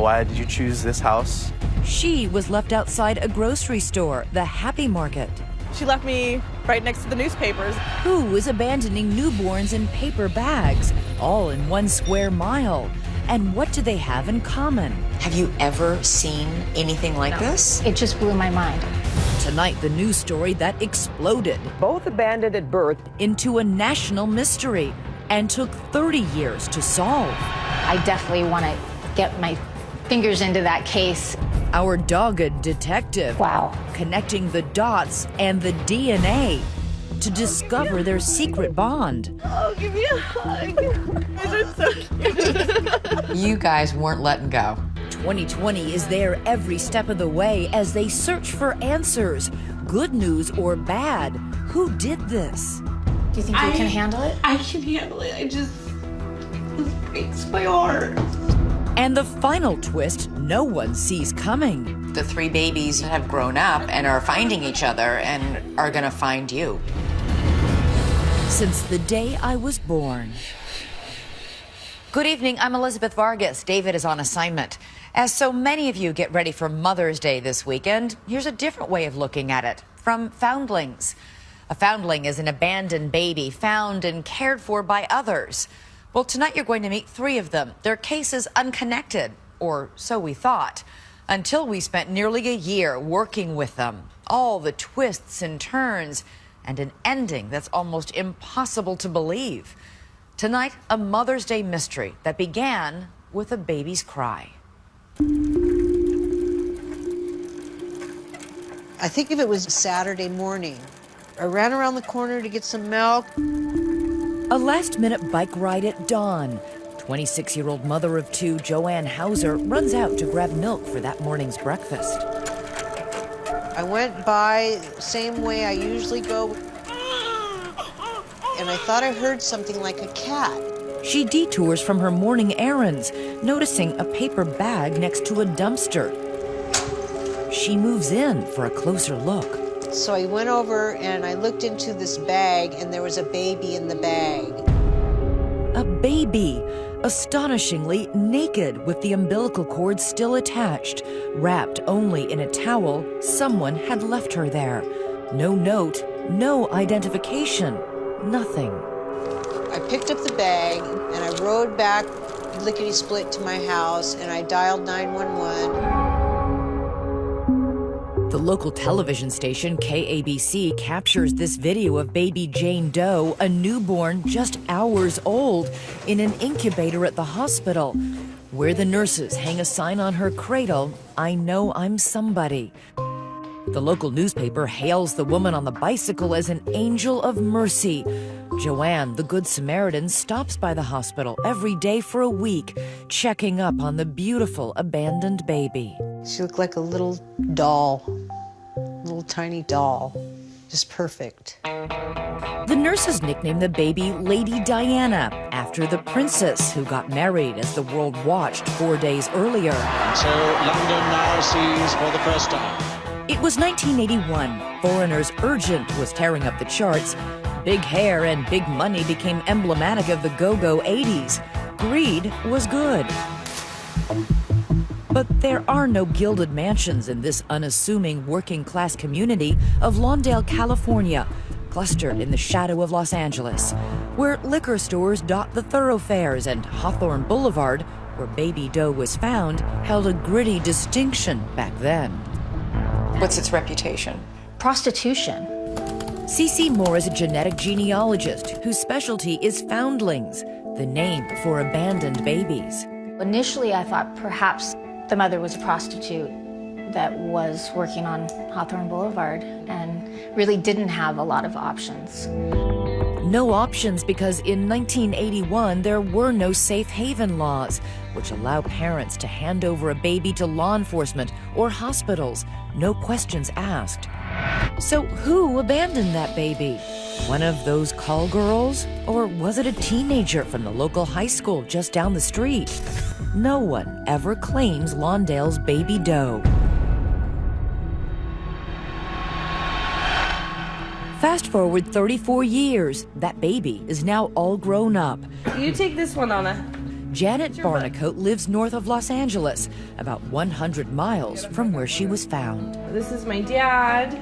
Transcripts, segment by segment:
Why did you choose this house? She was left outside a grocery store, the Happy Market. She left me right next to the newspapers. Who is abandoning newborns in paper bags, all in 1 square mile? And what do they have in common? Have you ever seen anything like this? It just blew my mind. Tonight, the news story that exploded Both abandoned at birth. into a national mystery and took 30 years to solve. I definitely want to get my fingers into that case. Our dogged detective Wow. connecting the dots and the DNA to discover their secret bond. Oh, give me a hug. You guys are so cute. You guys weren't letting go. 2020 is there every step of the way as they search for answers, good news or bad. Who did this? Do you think you can handle it? I can handle it. It breaks my heart. And the final twist no one sees coming. The 3 babies have grown up and are finding each other and are gonna find you. Since the day I was born. Good evening, I'm Elizabeth Vargas. David is on assignment. As so many of you get ready for Mother's Day this weekend, here's a different way of looking at it, from foundlings. A foundling is an abandoned baby found and cared for by others. Well, tonight you're going to meet 3 of them. Their cases unconnected, or so we thought, until we spent nearly a year working with them. All the twists and turns, and an ending that's almost impossible to believe. Tonight, a Mother's Day mystery that began with a baby's cry. I think if it was Saturday morning, I ran around the corner to get some milk. A last-minute bike ride at dawn. 26-year-old mother of 2, Joanne Hauser, runs out to grab milk for that morning's breakfast. I went by the same way I usually go, and I thought I heard something like a cat. She detours from her morning errands, noticing a paper bag next to a dumpster. She moves in for a closer look. So I went over and I looked into this bag, and there was a baby in the bag. A baby, astonishingly naked with the umbilical cord still attached, wrapped only in a towel. Someone had left her there. No note, no identification, nothing. I picked up the bag and I rode back lickety-split to my house, and I dialed 911. The local television station, KABC, captures this video of baby Jane Doe, a newborn just hours old, in an incubator at the hospital, where the nurses hang a sign on her cradle, "I know I'm somebody." The local newspaper hails the woman on the bicycle as an angel of mercy. Joanne, the Good Samaritan, stops by the hospital every day for a week, checking up on the beautiful abandoned baby. She looked like a little doll, little tiny doll, just perfect. The nurses nicknamed the baby Lady Diana, after the princess who got married as the world watched 4 days earlier. So London now sees for the first time. It was 1981. Foreigner's Urgent was tearing up the charts. Big hair and big money became emblematic of the go-go 80s. Greed was good. But there are no gilded mansions in this unassuming working-class community of Lawndale, California, clustered in the shadow of Los Angeles, where liquor stores dot the thoroughfares and Hawthorne Boulevard, where Baby Doe was found, held a gritty distinction back then. What's its reputation? Prostitution. Cece Moore is a genetic genealogist whose specialty is foundlings, the name for abandoned babies. Initially, I thought perhaps the mother was a prostitute that was working on Hawthorne Boulevard and really didn't have a lot of options. No options because in 1981 there were no safe haven laws, which allow parents to hand over a baby to law enforcement or hospitals, no questions asked. So who abandoned that baby? One of those call girls? Or was it a teenager from the local high school just down the street? No one ever claims Lawndale's Baby Doe. Fast forward 34 years, that baby is now all grown up. You take this one, Anna. Janet Barnicoat lives north of Los Angeles, about 100 miles from where she was found. This is my dad.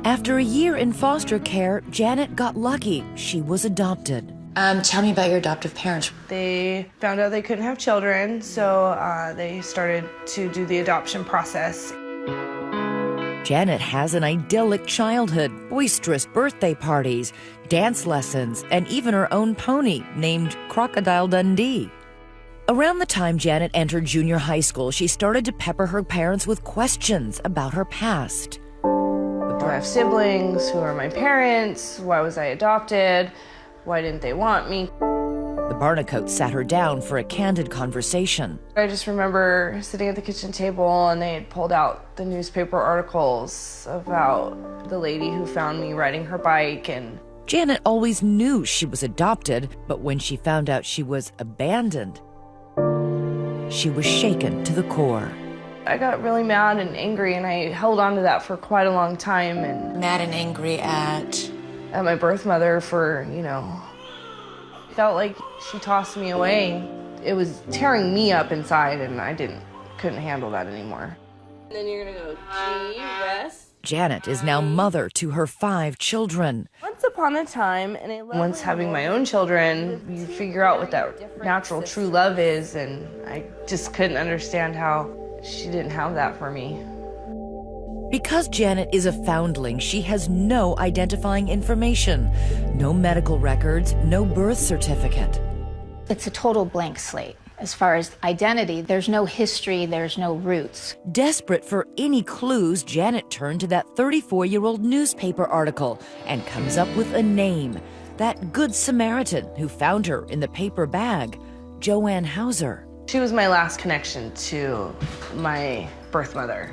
After a year in foster care, Janet got lucky. She was adopted. Tell me about your adoptive parents. They found out they couldn't have children, so they started to do the adoption process. Janet has an idyllic childhood, boisterous birthday parties, dance lessons, and even her own pony named Crocodile Dundee. Around the time Janet entered junior high school, she started to pepper her parents with questions about her past. Do I have siblings? Who are my parents? Why was I adopted? Why didn't they want me? The Barnicoats sat her down for a candid conversation. I just remember sitting at the kitchen table and they had pulled out the newspaper articles about the lady who found me riding her bike. And Janet always knew she was adopted, but when she found out she was abandoned, she was shaken to the core. I got really mad and angry, and I held on to that for quite a long time. And Mad and angry at my birth mother for, felt like she tossed me away. It was tearing me up inside, and I couldn't handle that anymore. And then you're gonna go G, rest. Janet is now mother to her 5 children. Once upon a time, once having my own children, you figure out what that natural true love is, and I just couldn't understand how she didn't have that for me. Because Janet is a foundling, she has no identifying information, no medical records, no birth certificate. It's a total blank slate. As far as identity, there's no history, there's no roots. Desperate for any clues, Janet turned to that 34-year-old newspaper article and comes up with a name. That Good Samaritan who found her in the paper bag, Joanne Hauser. She was my last connection to my birth mother.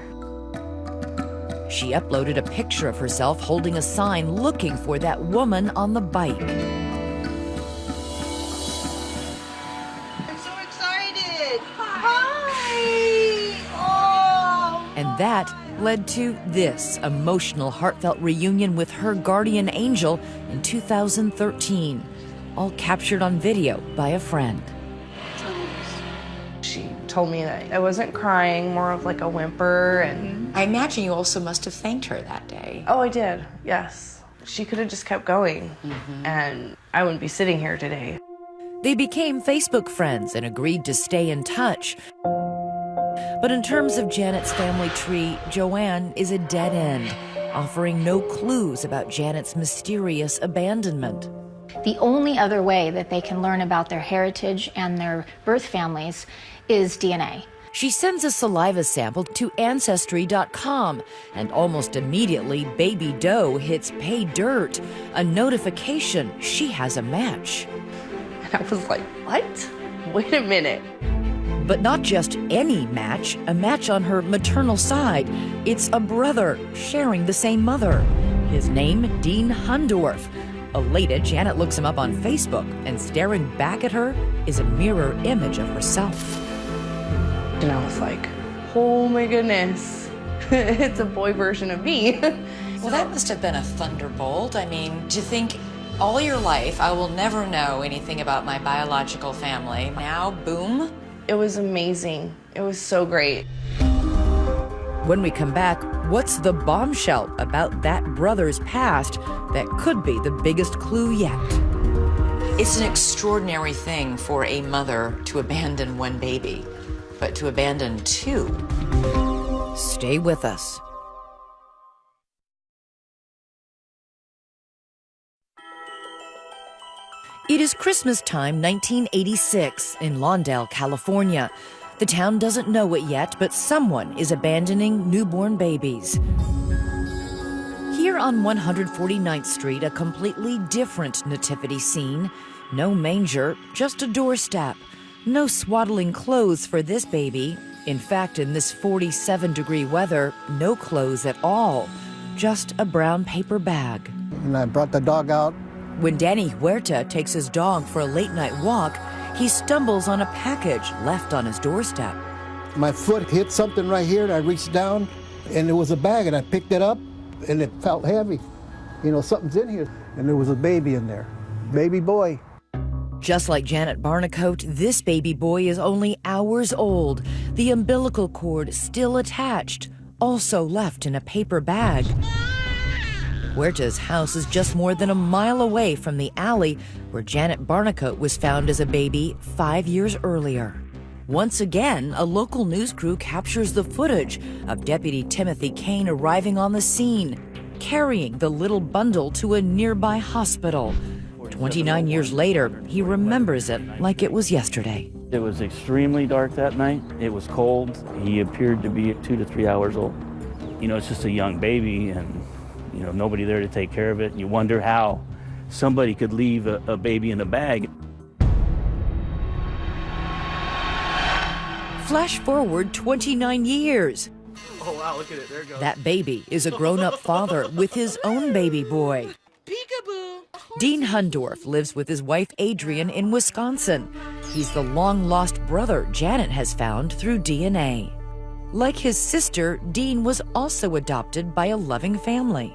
She uploaded a picture of herself holding a sign looking for that woman on the bike. I'm so excited. Hi. Oh. And that led to this emotional, heartfelt reunion with her guardian angel in 2013, all captured on video by a friend. She told me that I wasn't crying, more of like a whimper, and I imagine you also must have thanked her that day. oh, I did, yes. She could have just kept going, and I wouldn't be sitting here today. They became Facebook friends and agreed to stay in touch. But in terms of Janet's family tree, Joanne is a dead end, offering no clues about Janet's mysterious abandonment. The only other way that they can learn about their heritage and their birth families is DNA. She sends a saliva sample to Ancestry.com, and almost immediately, Baby Doe hits pay dirt, a notification she has a match. And I was like, what? Wait a minute. But not just any match, a match on her maternal side. It's a brother sharing the same mother. His name, Dean Hundorf. Elated, Janet looks him up on Facebook, and staring back at her is a mirror image of herself. And I was like, oh my goodness, it's a boy version of me. Well, that must have been a thunderbolt. I mean, to think all your life I will never know anything about my biological family. Now, boom. It was amazing. It was so great. When we come back, what's the bombshell about that brother's past that could be the biggest clue yet? It's an extraordinary thing for a mother to abandon one baby, but to abandon 2. Stay with us. It is Christmas time, 1986, in Lawndale, California. The town doesn't know it yet, but someone is abandoning newborn babies. Here on 149th Street, a completely different nativity scene. No manger, just a doorstep. No swaddling clothes for this baby. In fact, in this 47-degree weather, no clothes at all. Just a brown paper bag. And I brought the dog out. When Danny Huerta takes his dog for a late-night walk, he stumbles on a package left on his doorstep. My foot hit something right here, and I reached down, and there was a bag, and I picked it up, and it felt heavy. You know, something's in here. And there was a baby in there, baby boy. Just like Janet Barnicoat, this baby boy is only hours old. The umbilical cord still attached, also left in a paper bag. Huerta's house is just more than a mile away from the alley where Janet Barnicoat was found as a baby 5 years earlier. Once again, a local news crew captures the footage of Deputy Timothy Kane arriving on the scene, carrying the little bundle to a nearby hospital. 29 years later, he remembers it like it was yesterday. It was extremely dark that night. It was cold. He appeared to be 2 to 3 hours old. You know, it's just a young baby and, you know, nobody there to take care of it. You wonder how somebody could leave a baby in a bag. Flash forward 29 years. Oh, wow, look at it. There it goes. That baby is a grown-up father with his own baby boy. Peekaboo. Dean Hundorf lives with his wife Adrian in Wisconsin. He's the long-lost brother Janet has found through DNA. Like his sister, Dean was also adopted by a loving family.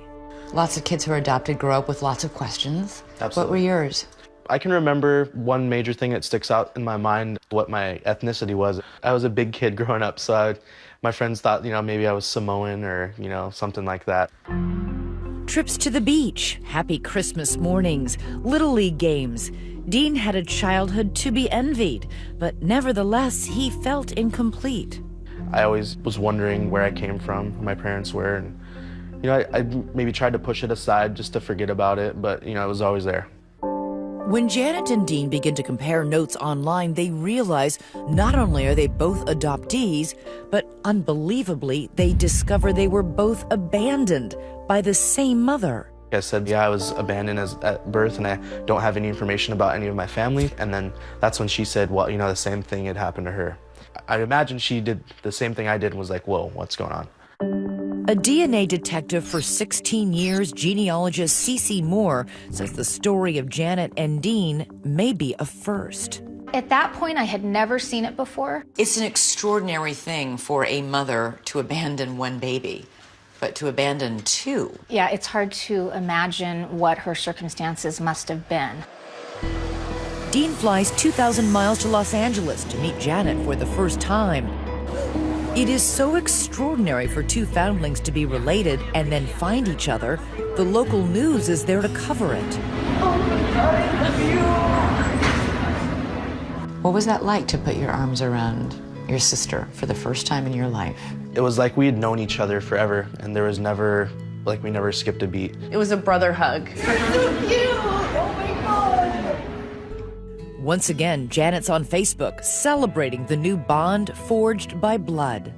Lots of kids who are adopted grow up with lots of questions. Absolutely. What were yours? I can remember one major thing that sticks out in my mind, what my ethnicity was. I was a big kid growing up, so my friends thought, you know, maybe I was Samoan or, you know, something like that. Trips to the beach, happy Christmas mornings, Little League games. Dean had a childhood to be envied, but nevertheless, he felt incomplete. I always was wondering where I came from, who my parents were, and, you know, I maybe tried to push it aside just to forget about it, but, you know, it was always there. When Janet and Dean begin to compare notes online, they realize not only are they both adoptees, but unbelievably, they discover they were both abandoned by the same mother. I said, yeah, I was abandoned at birth and I don't have any information about any of my family. And then that's when she said, well, you know, the same thing had happened to her. I imagine she did the same thing I did and was like, whoa, what's going on? A DNA detective for 16 years, genealogist Cece Moore, says the story of Janet and Dean may be a first. At that point, I had never seen it before. It's an extraordinary thing for a mother to abandon one baby, but to abandon two. Yeah, it's hard to imagine what her circumstances must have been. Dean flies 2,000 miles to Los Angeles to meet Janet for the first time. It is so extraordinary for two foundlings to be related and then find each other. The local news is there to cover it. What was that like to put your arms around your sister for the first time in your life? It was like we had known each other forever and there was never, like we never skipped a beat. It was a brother hug. Once again, Janet's on Facebook celebrating the new bond forged by blood.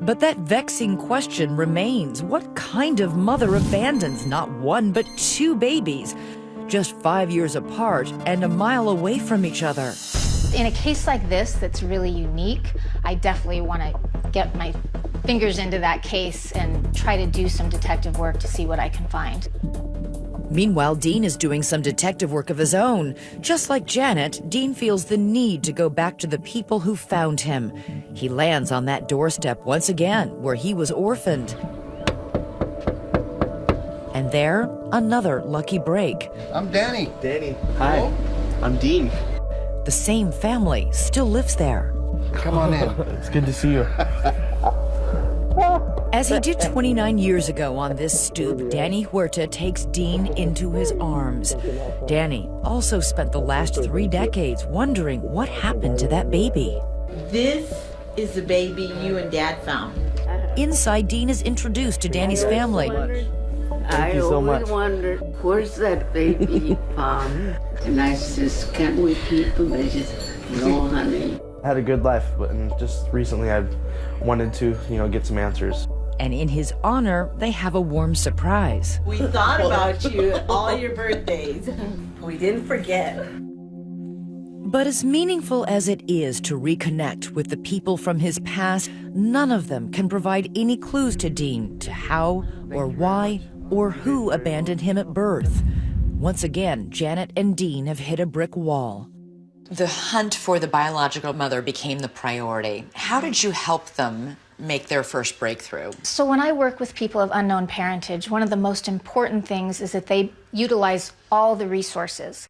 But that vexing question remains. What kind of mother abandons not one but two babies, just 5 years apart and a mile away from each other? In a case like this that's really unique, I definitely want to get my fingers into that case and try to do some detective work to see what I can find. Meanwhile, Dean is doing some detective work of his own. Just like Janet, Dean feels the need to go back to the people who found him. He lands on that doorstep once again, where he was orphaned. And there, another lucky break. I'm Danny. Danny. Hi. I'm Dean. The same family still lives there. Come on in. It's good to see you. As he did 29 years ago on this stoop, Danny Huerta takes Dean into his arms. Danny also spent the last 3 decades wondering what happened to that baby. This is the baby you and Dad found. Inside, Dean is introduced to Danny's family. I always wondered, where's that baby you found? And I says, can we keep him? They just, no, honey. I had a good life, but just recently I wanted to, you know, get some answers. And in his honor, they have a warm surprise. We thought about you all your birthdays. We didn't forget. But as meaningful as it is to reconnect with the people from his past, none of them can provide any clues to Dean to how or why or who abandoned him at birth. Once again, Janet and Dean have hit a brick wall. The hunt for the biological mother became the priority. How did you help them make their first breakthrough? So when I work with people of unknown parentage, one of the most important things is that they utilize all the resources.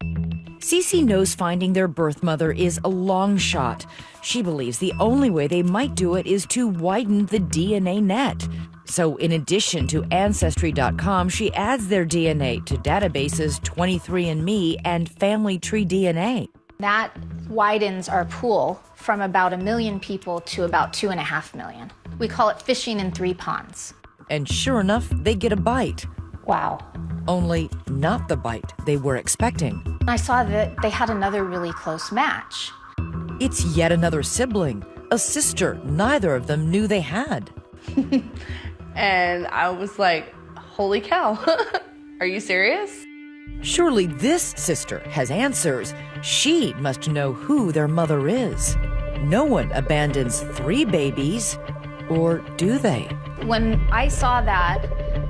Cece knows finding their birth mother is a long shot. She believes the only way they might do it is to widen the DNA net. So in addition to Ancestry.com, she adds their DNA to databases 23andMe and Family Tree DNA. That widens our pool from about 1 million people to about 2.5 million. We call it fishing in 3 ponds. And sure enough, they get a bite. Wow. Only not the bite they were expecting. I saw that they had another really close match. It's yet another sibling, a sister neither of them knew they had. And I was like, holy cow, are you serious? Surely this sister has answers. She must know who their mother is. No one abandons 3 babies, or do they? When I saw that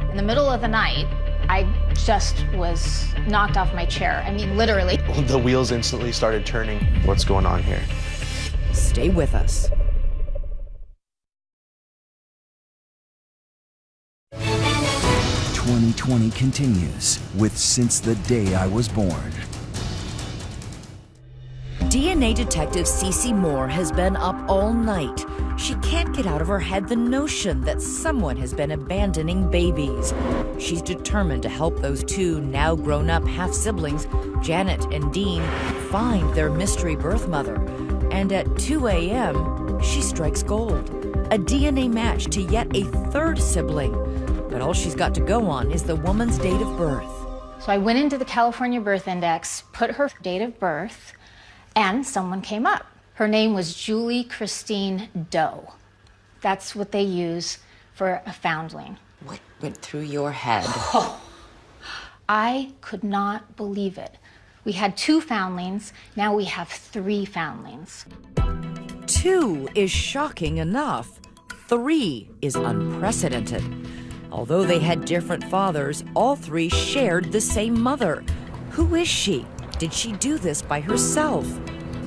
in the middle of the night, I just was knocked off my chair. I mean, literally. The wheels instantly started turning. What's going on here? Stay with us. "2020 continues with Since the Day I Was Born." DNA detective Cece Moore has been up all night. She can't get out of her head the notion that someone has been abandoning babies. She's determined to help those 2 now grown-up half-siblings, Janet and Dean, find their mystery birth mother. And at 2 a.m., she strikes gold. A DNA match to yet a 3rd sibling. But all she's got to go on is the woman's date of birth. So I went into the California Birth Index, put her date of birth, and someone came up. Her name was Julie Christine Doe. That's what they use for a foundling. What went through your head? I could not believe it. We had 2 foundlings, now we have 3 foundlings. 2 is shocking enough. 3 is unprecedented. Although they had different fathers, all 3 shared the same mother. Who is she? Did she do this by herself?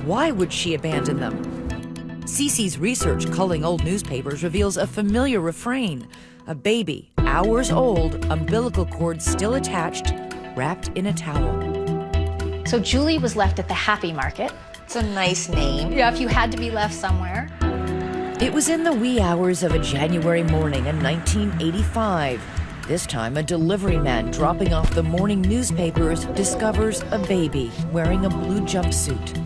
Why would she abandon them? Cece's research culling old newspapers reveals a familiar refrain. A baby, hours old, umbilical cord still attached, wrapped in a towel. So Julie was left at the Happy Market. It's a nice name. Yeah, if you had to be left somewhere. It was in the wee hours of a January morning in 1985. This time, a delivery man dropping off the morning newspapers discovers a baby wearing a blue jumpsuit.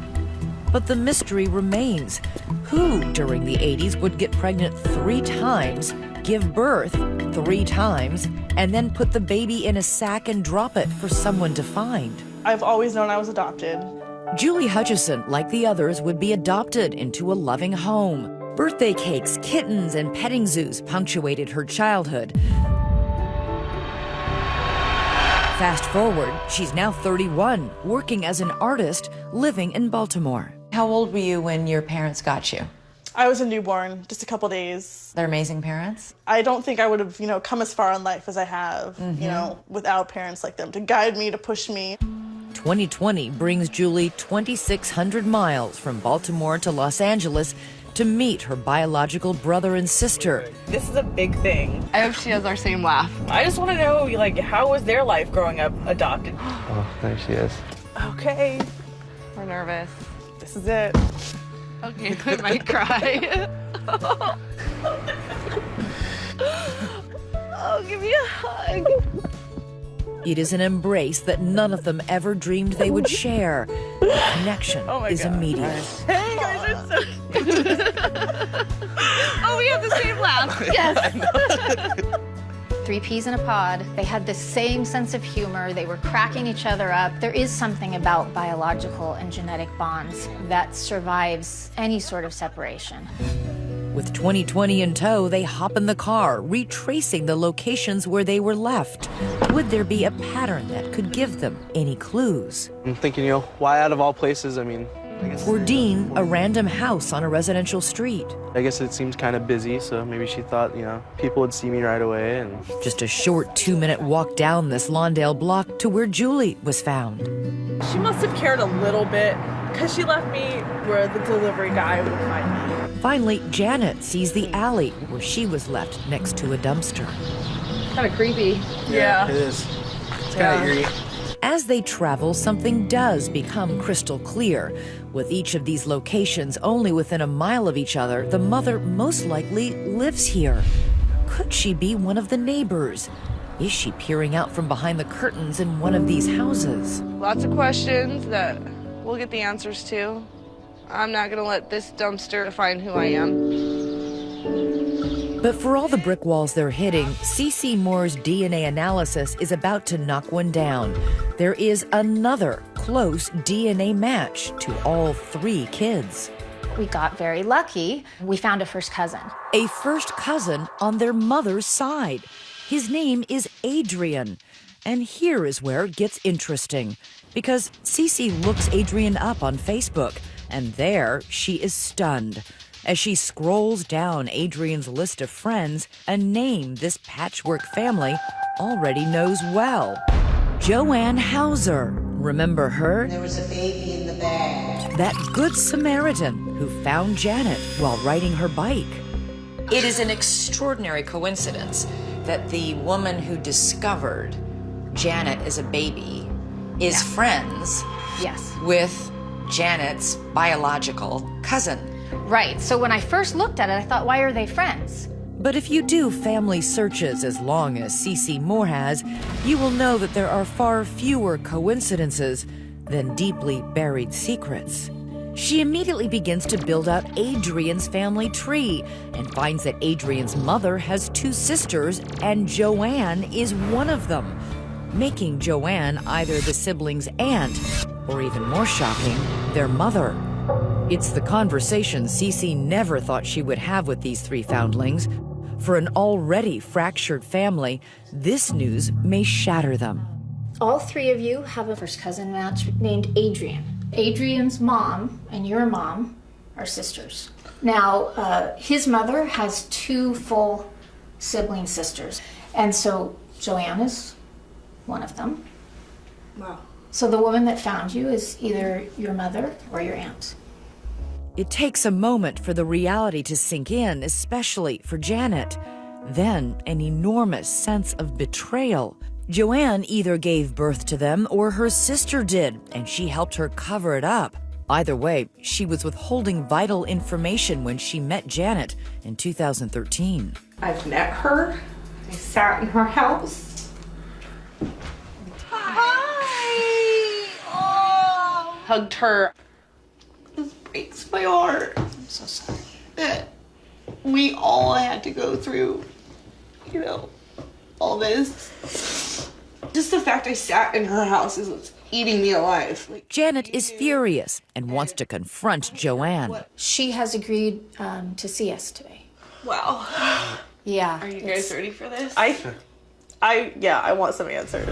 But the mystery remains. Who, during the 80s, would get pregnant 3 times, give birth 3 times, and then put the baby in a sack and drop it for someone to find? I've always known I was adopted. Julie Hutchison, like the others, would be adopted into a loving home. Birthday cakes, kittens, and petting zoos punctuated her childhood. Fast forward, she's now 31, working as an artist, living in Baltimore. How old were you when your parents got you? I was a newborn, just a couple days. They're amazing parents? I don't think I would have, come as far in life as I have, without parents like them to guide me, to push me. 2020 brings Julie 2,600 miles from Baltimore to Los Angeles to meet her biological brother and sister. This is a big thing. I hope she has our same laugh. I just want to know, how was their life growing up adopted? Oh, there she is. Okay, We're nervous. this is it. Okay, I might cry. Oh, give me a hug. It is an embrace that none of them ever dreamed they would share. The connection is immediate. Hey, you guys are so... Oh, we have the same laugh. Yes. 3 peas in a pod. They had the same sense of humor. They were cracking each other up. There is something about biological and genetic bonds that survives any sort of separation. With 2020 in tow, they hop in the car, retracing the locations where they were left. Would there be a pattern that could give them any clues? I'm thinking, why out of all places? I mean, I guess. For Dean, a random house on a residential street. I guess it seems kind of busy, so maybe she thought, people would see me right away. And Just a short 2-minute walk down this Lawndale block to where Julie was found. She must have cared a little bit, because she left me where the delivery guy would find me. Finally, Janet sees the alley where she was left next to a dumpster. Kind of creepy. Yeah. it is. It's kind of eerie. as they travel, something does become crystal clear. With each of these locations only within a mile of each other, the mother most likely lives here. Could she be one of the neighbors? Is she peering out from behind the curtains in one of these houses? Lots of questions that we'll get the answers to. I'm not gonna let this dumpster define who I am. But for all the brick walls they're hitting, CeCe Moore's DNA analysis is about to knock one down. There is another close DNA match to all 3 kids. We got very lucky. We found a first cousin. A first cousin on their mother's side. His name is Adrian. And here is where it gets interesting, because CeCe looks Adrian up on Facebook, and there she is stunned. As she scrolls down Adrian's list of friends, a name this patchwork family already knows well. Joanne Hauser. Remember her? There was a baby in the bag. That good Samaritan who found Janet while riding her bike. It is an extraordinary coincidence that the woman who discovered Janet as a baby is friends with Janet's biological cousin. Right. So when I first looked at it, I thought, why are they friends? But if you do family searches as long as CeCe Moore has, you will know that there are far fewer coincidences than deeply buried secrets. She immediately begins to build out Adrian's family tree and finds that Adrian's mother has 2 sisters and Joanne is one of them, making Joanne either the siblings' aunt or, even more shocking, their mother. It's the conversation CeCe never thought she would have with these 3 foundlings. For an already fractured family, this news may shatter them. All 3 of you have a first cousin match named Adrian. Adrian's mom and your mom are sisters. Now, his mother has 2 full sibling sisters. And so Joanne is one of them. Wow. So the woman that found you is either your mother or your aunt. It takes a moment for the reality to sink in, especially for Janet. Then, an enormous sense of betrayal. Joanne either gave birth to them or her sister did, and she helped her cover it up. Either way, she was withholding vital information when she met Janet in 2013. I've met her. I sat in her house. Hi! Oh! Hugged her. This breaks my heart. I'm so sorry. That we all had to go through, all this. Just the fact I sat in her house is what's eating me alive. Janet is furious and wants to confront Joanne. She has agreed to see us today. Wow. Yeah. Are you guys ready for this? I want some answers.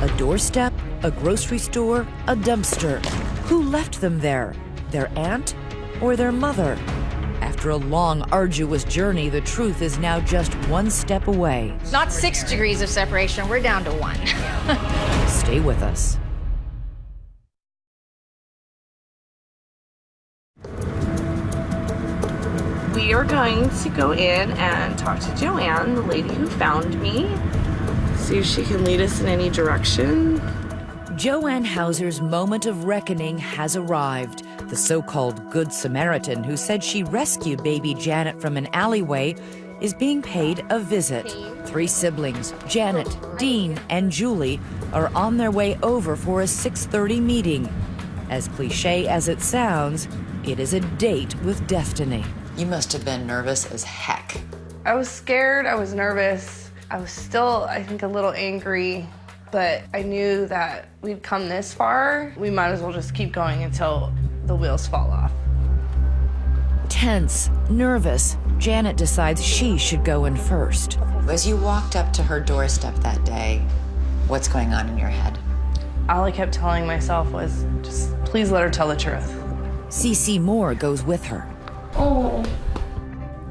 A doorstep, a grocery store, a dumpster. Who left them there? Their aunt or their mother? After a long, arduous journey, the truth is now just one step away. Not 6 degrees of separation, we're down to 1. Stay with us. We are going to go in and talk to Joanne, the lady who found me. See if she can lead us in any direction. Joanne Hauser's moment of reckoning has arrived. The so-called Good Samaritan who said she rescued baby Janet from an alleyway is being paid a visit. 3 siblings, Janet, Dean, and Julie, are on their way over for a 6:30 meeting. As cliche as it sounds, it is a date with destiny. You must have been nervous as heck. I was scared, I was nervous. I was still, I think, a little angry, but I knew that we'd come this far. We might as well just keep going until the wheels fall off. Tense, nervous, Janet decides she should go in first. As you walked up to her doorstep that day, what's going on in your head? All I kept telling myself was, just please let her tell the truth. CeCe Moore goes with her. Oh.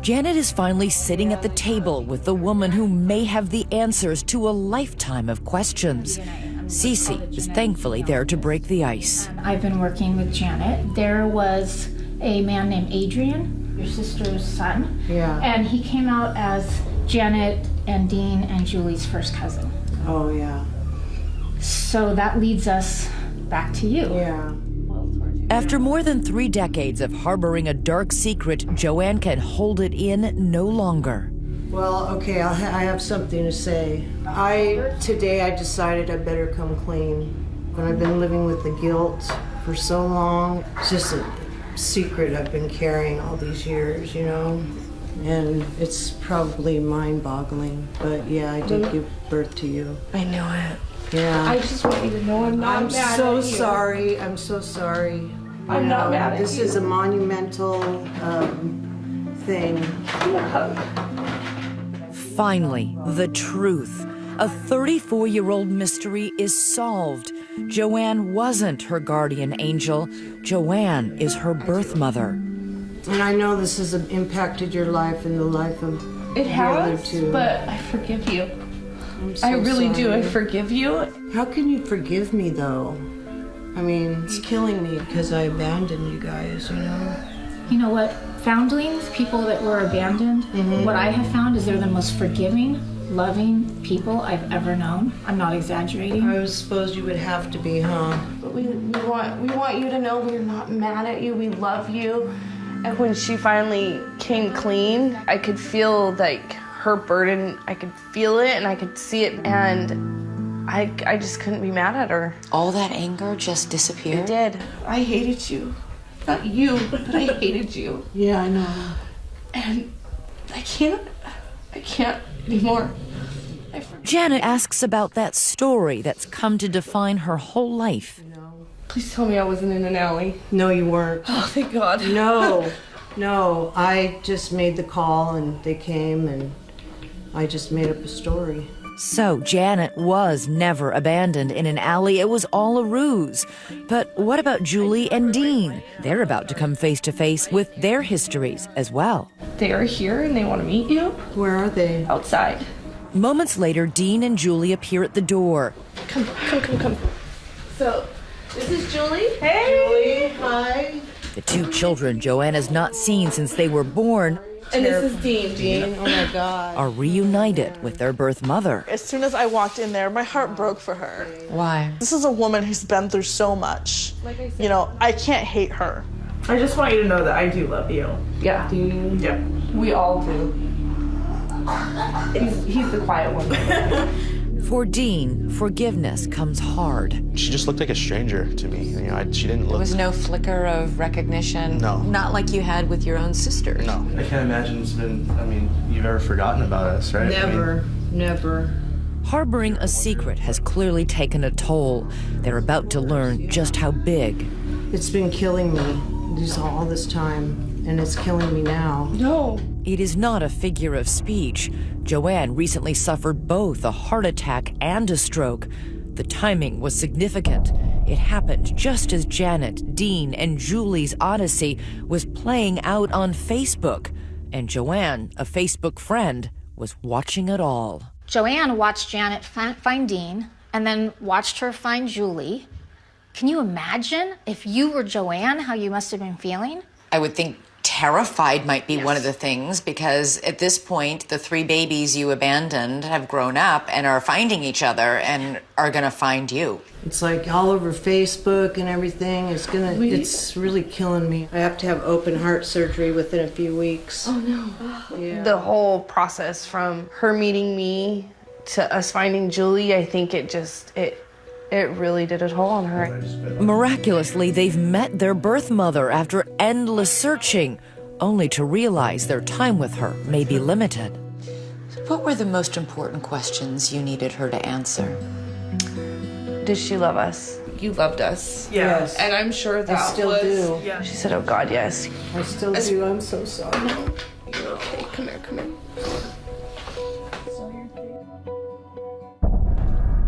Janet is finally sitting at the table with the woman who may have the answers to a lifetime of questions. CeCe is thankfully there to break the ice. I've been working with Janet. There was a man named Adrian, your sister's son. Yeah. And he came out as Janet and Dean and Julie's first cousin. Oh, yeah. So that leads us back to you. Yeah. After more than 3 decades of harboring a dark secret, Joanne can hold it in no longer. Well, okay, I have something to say. Today I decided I better come clean. When I've been living with the guilt for so long, it's just a secret I've been carrying all these years, you know? And it's probably mind-boggling, but yeah, I did give birth to you. I knew it. Yeah. I just want you to know I'm not mad so at you. sorry. I'm so sorry. I'm not mad at This you. is a monumental thing. Finally, the truth. A 34-year-old mystery is solved. Joanne wasn't her guardian angel. Joanne is her birth mother. And I know this has impacted your life and the life of It the other has, two. but I forgive you. I'm so I really do. I sorry. forgive you. How can you forgive me, though? I mean, it's killing me because I abandoned you guys, you know? You know what? Foundlings, people that were abandoned, what I have found is they're the most forgiving, loving people I've ever known. I'm not exaggerating. I suppose you would have to be, huh? But we want you to know we're not mad at you. We love you. And when she finally came clean, I could feel like her burden. I could feel it and I could see it, and I just couldn't be mad at her. All that anger just disappeared? It did. I hated you. Not you, but I hated you. Yeah, I know. And I can't anymore. Janet asks about that story that's come to define her whole life. Please tell me I wasn't in an alley. No, you weren't. Oh, thank God. No, I just made the call and they came and I just made up a story. So Janet was never abandoned in an alley. It was all a ruse. But what about Julie and Dean? They're about to come face to face with their histories as well. They are here and they want to meet you. Where are they? Outside. Moments later, Dean and Julie appear at the door. Come. So, this is Julie. Hey! Julie, hi. The 2 children Joanne has not seen since they were born And this is Dean. Oh my God. are reunited with their birth mother. As soon as I walked in there, my heart broke for her. Why? This is a woman who's been through so much. Like I said. You know, I can't hate her. I just want you to know that I do love you. Yeah. Do you? Yeah. We all do. He's the quiet one. For Dean, forgiveness comes hard. She just looked like a stranger to me. You know, she didn't There look. was no flicker of recognition? No. Not like you had with your own sister? No. I can't imagine you've ever forgotten about us, right? Never. Harboring a secret has clearly taken a toll. They're about to learn just how big. It's been killing me all this time, and it's killing me now. No. It is not a figure of speech. Joanne recently suffered both a heart attack and a stroke. The timing was significant. It happened just as Janet, Dean, and Julie's odyssey was playing out on Facebook. And Joanne, a Facebook friend, was watching it all. Joanne watched Janet find Dean and then watched her find Julie. Can you imagine if you were Joanne, how you must have been feeling? I would think terrified might be one of the things, because at this point, the 3 babies you abandoned have grown up and are finding each other and are going to find you. It's like all over Facebook and everything. It's really killing me. I have to have open heart surgery within a few weeks. Oh, no. Yeah. The whole process from her meeting me to us finding Julie, I think it really did a toll on her. Miraculously, they've met their birth mother after endless searching, only to realize their time with her may be limited. What were the most important questions you needed her to answer? Did she love us? You loved us. Yeah. Yes. And I'm sure that I still do. Yeah. She said, oh God, yes. I still do. I'm so sorry. You're okay. Come here.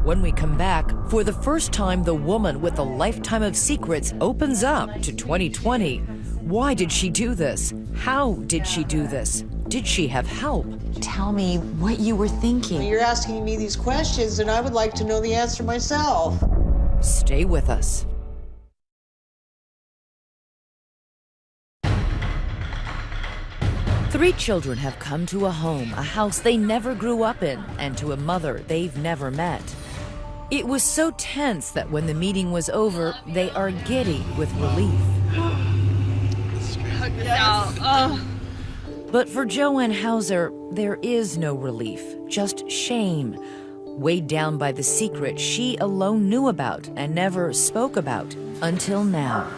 When we come back, for the first time, the woman with a lifetime of secrets opens up to 2020. Why did she do this? How did she do this? Did she have help? Tell me what you were thinking. You're asking me these questions, and I would like to know the answer myself. Stay with us. Three children have come to a home, a house they never grew up in, and to a mother they've never met. It was so tense that when the meeting was over, they are giddy with relief. But for Joanne Hauser, there is no relief, just shame, weighed down by the secret she alone knew about and never spoke about until now.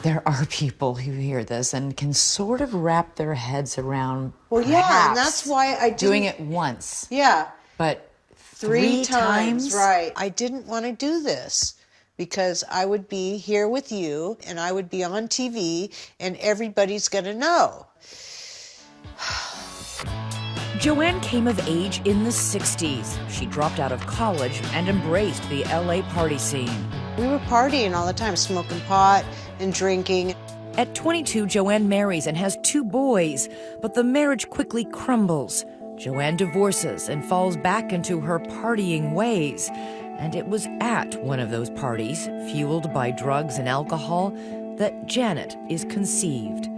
There are people who hear this and can sort of wrap their heads around. Well, yeah, and that's why I didn't... Doing it once. Yeah. But three times, right. I didn't want to do this because I would be here with you and I would be on TV and everybody's going to know. Joanne came of age in the 60s. She dropped out of college and embraced the LA party scene. We were partying all the time, smoking pot and drinking. At 22, Joanne marries and has 2 boys, but the marriage quickly crumbles. Joanne divorces and falls back into her partying ways. And it was at one of those parties, fueled by drugs and alcohol, that Janet is conceived.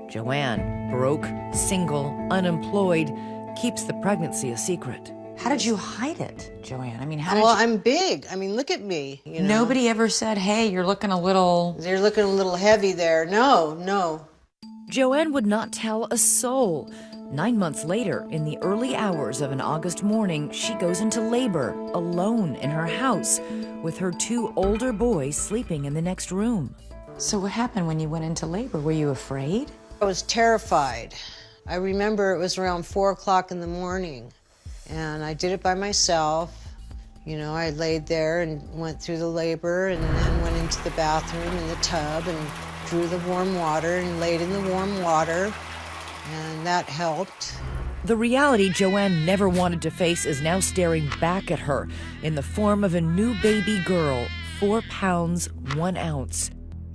Joanne, broke, single, unemployed, keeps the pregnancy a secret. How did you hide it, Joanne? I mean, Well, I'm big. I mean, look at me. You know? Nobody ever said, hey, you're looking a little... You're looking a little heavy there. No. Joanne would not tell a soul. 9 months later, in the early hours of an August morning, she goes into labor, alone in her house, with her 2 older boys sleeping in the next room. So what happened when you went into labor? Were you afraid? I was terrified. I remember it was around 4 o'clock in the morning, and I did it by myself. You know, I laid there and went through the labor and then went into the bathroom in the tub and drew the warm water and laid in the warm water, and that helped. The reality Joanne never wanted to face is now staring back at her in the form of a new baby girl, 4 pounds, 1 ounce.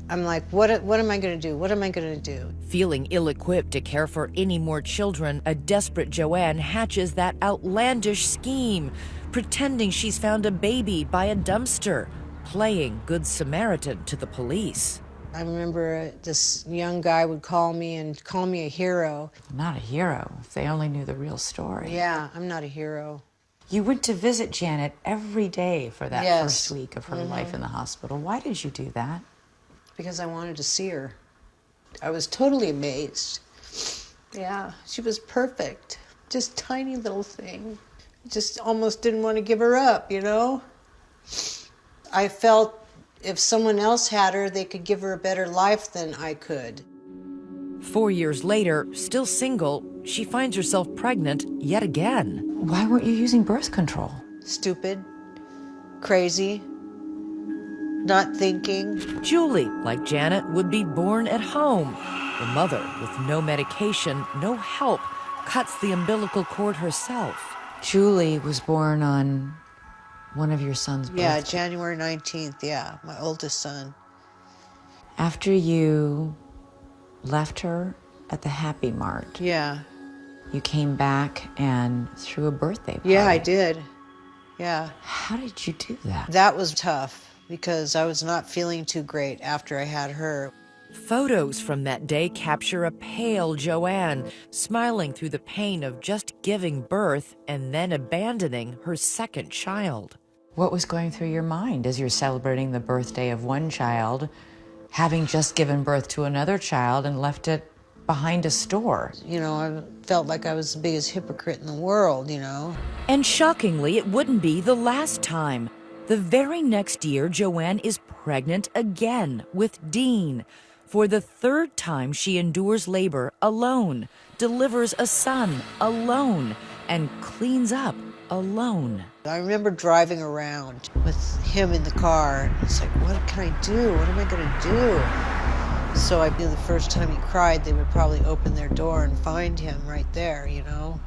I'm like, what am I going to do? What am I going to do? Feeling ill-equipped to care for any more children, a desperate Joanne hatches that outlandish scheme, pretending she's found a baby by a dumpster, playing Good Samaritan to the police. I remember this young guy would call me and call me a hero. Not a hero, if they only knew the real story. Yeah, I'm not a hero. You went to visit Janet every day for that Yes. first week of her life in the hospital. Why did you do that? Because I wanted to see her. I was totally amazed. Yeah, she was perfect. Just tiny little thing. Just almost didn't want to give her up, you know? I felt if someone else had her, they could give her a better life than I could. 4 years later, still single, she finds herself pregnant yet again. Why weren't you using birth control? Stupid, crazy, not thinking. Julie, like Janet, would be born at home. The mother, with no medication, no help, cuts the umbilical cord herself. Julie was born on one of your son's birthdays. Yeah, January 19th, yeah, my oldest son. After you left her at the Happy Mart, Yeah. you came back and threw a birthday party. Yeah, I did. Yeah. How did you do that? That was tough because I was not feeling too great after I had her. Photos from that day capture a pale Joanne, smiling through the pain of just giving birth and then abandoning her second child. What was going through your mind as you're celebrating the birthday of one child, having just given birth to another child and left it behind a store? You know, I felt like I was the biggest hypocrite in the world, you know. And shockingly, it wouldn't be the last time. The very next year, Joanne is pregnant again with Dean. For the 3rd time, she endures labor alone, delivers a son alone, and cleans up alone. I remember driving around with him in the car. And it's like, what can I do? What am I going to do? So I knew the first time he cried, they would probably open their door and find him right there, you know.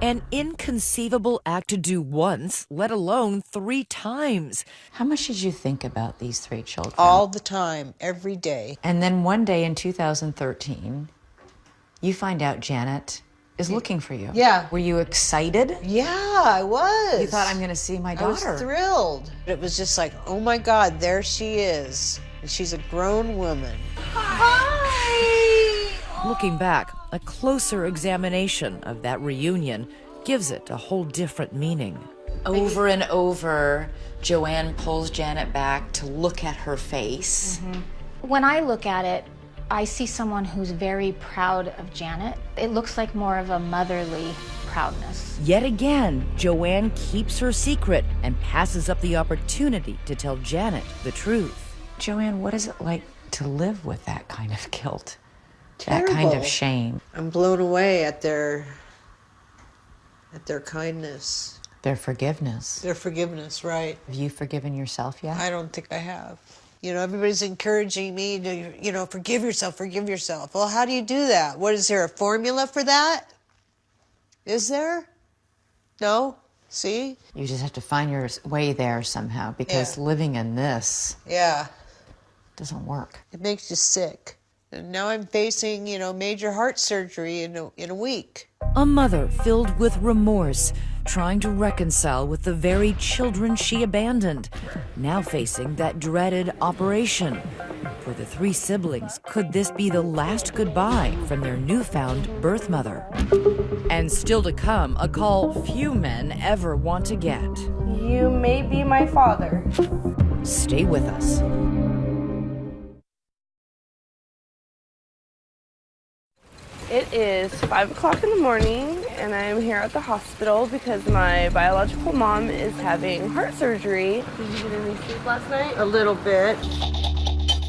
An inconceivable act to do once, let alone 3 times. How much did you think about these 3 children? All the time, every day. And then one day in 2013, you find out Janet is looking for you. Yeah. Were you excited? Yeah, I was. You thought, I'm going to see my daughter. I was thrilled. It was just like, oh my God, there she is. And she's a grown woman. Hi! Looking back, a closer examination of that reunion gives it a whole different meaning. Over and over, Joanne pulls Janet back to look at her face. When I look at it, I see someone who's very proud of Janet. It looks like more of a motherly proudness. Yet again, Joanne keeps her secret and passes up the opportunity to tell Janet the truth. Joanne, what is it like to live with that kind of guilt? That kind of shame? I'm blown away at their kindness. Their forgiveness. Their forgiveness, right. Have you forgiven yourself yet? I don't think I have. You know, everybody's encouraging me to, you know, forgive yourself, forgive yourself. Well, how do you do that? What, is there a formula for that? Is there? No? See? You just have to find your way there somehow, because living in this doesn't work. It makes you sick. And now I'm facing, you know, major heart surgery in a week. A mother filled with remorse, trying to reconcile with the very children she abandoned, now facing that dreaded operation. For the three siblings, could this be the last goodbye from their newfound birth mother? And still to come, a call few men ever want to get. You may be my father. Stay with us. It is 5 o'clock in the morning, and I'm here at the hospital because my biological mom is having heart surgery. Did you get any sleep last night? A little bit.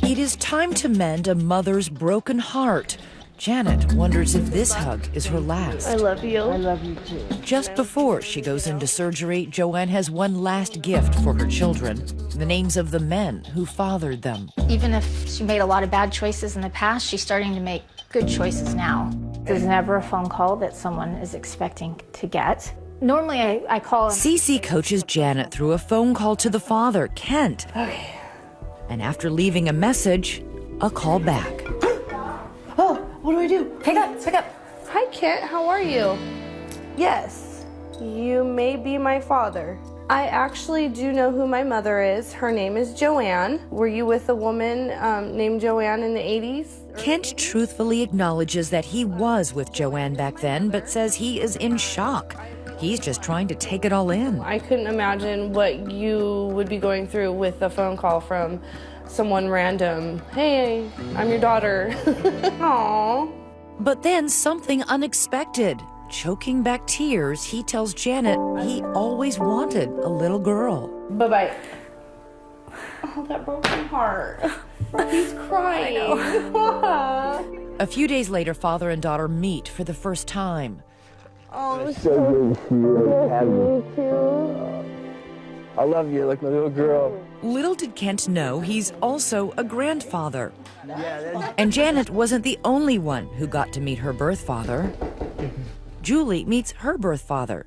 It is time to mend a mother's broken heart. Janet wonders if this hug is her last. I love you. I love you too. Just before she goes into surgery, Joanne has one last gift for her children, the names of the men who fathered them. Even if she made a lot of bad choices in the past, she's starting to make good choices now. There's never a phone call that someone is expecting to get. Normally I call. Cece coaches Janet through a phone call to the father, Kent. Okay. And after leaving a message, a call back. Oh, what do I do? Pick up, pick up. Hi, Kent. How are you? Yes, you may be my father. I actually do know who my mother is. Her name is Joanne. Were you with a woman named Joanne in the 80s? Kent truthfully acknowledges that he was with Joanne back then, but says he is in shock. He's just trying to take it all in. I couldn't imagine what you would be going through with a phone call from someone random. Hey, I'm your daughter. Aww. But then something unexpected. Choking back tears, he tells Janet he always wanted a little girl. Bye-bye. Oh, that broken heart. He's crying. A few days later, father and daughter meet for the first time. Oh, It's so good to see you. me too. I love you like my little girl. Little did Kent know he's also a grandfather. And Janet wasn't the only one who got to meet her birth father. Julie meets her birth father,